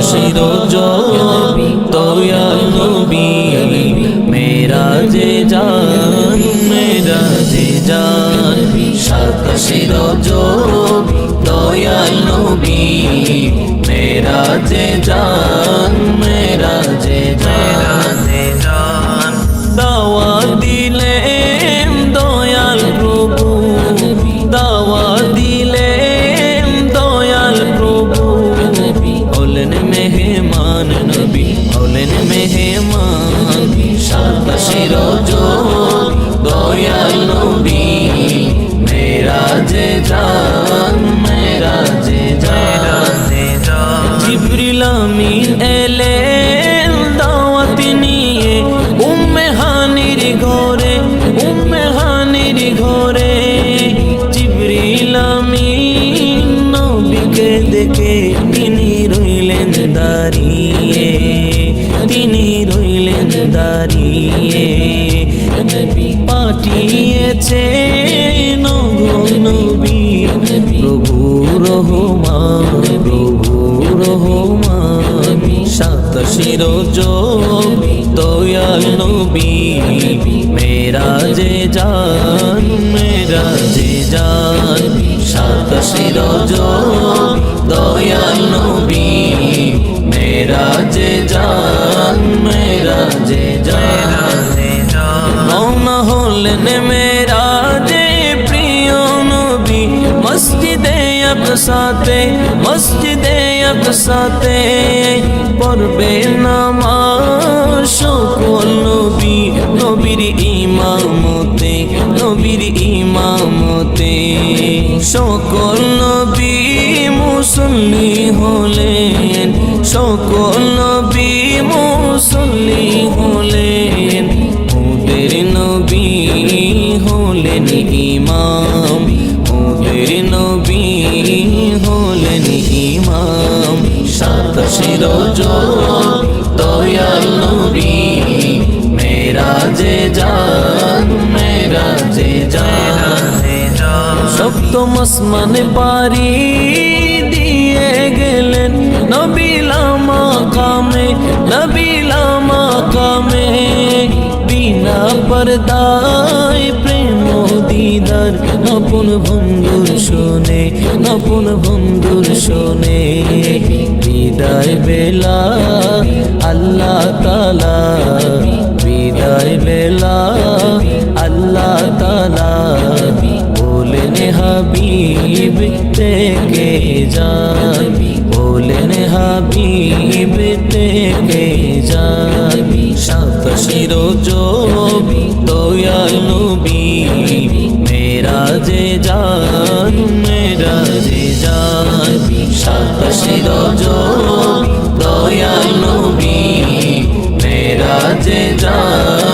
শিরোজো দয়াল নবী মেরাজে যান মেরাজে যান সাত শিরোজো দয়াল নবী মেরাজে যান মেরাজে যান দাওয়া দিলেন দয়াল প্রভু দাওয়া দিলেন দয়াল প্রভু হলেন মেহমান নবী হলেন মেহমান সাত শিরোজো দয়াল নবী মেরাজে যান মেরাজে যান জিবরিল আমিন এলেন দাওয়াত নিয়ে উম্মে হানির ঘরে উম্মে হানির ঘরে জিবরিল আমিন নবীকে দেখে তিনি রইলেন দাঁড়িয়ে তিনি রইলেন দাঁড়িয়ে পাঠিয়েছে নবী প্রভু রহমান প্রভু রহমান সাত শিরোজো দয়াল নবী মেরাজে যান মেরাজে যান সাত শিরোজো দয়াল নবী মেরাজে যান মেরাজে যান রওনা হলেন মেরাজে প্রিয় নবী মসজিদে আকসাতে পড়বে নামাজ সকল নবী নবীর ইমামতে সকল নবী মুসল্লি হলেন সকল নবী মুসল্লি হলেন ওদের নবী হলেন ইমাম ওদের নবী হলেন ইমাম সাত শিরোজো দয়াল নবী মেরাজে যান মেরাজে যান সপ্তম আসমানে পারি দিয়ে গেলেন নবিলা মাকামে বিনা পর্দায় প্রেম দিদার আপন বন্ধুর শোনে বিদায় বেলা আল্লাহ তাআলা বিদায় বেলা আল্লাহ তাআলা বলেন হাবিব থেকে যান বলেন হাবিব থেকে যান সাত শিরোজো দয়াল নবী মেরাজে যান মেরাজে যান সাত শিরোজো দয়াল নবী মেরাজে যান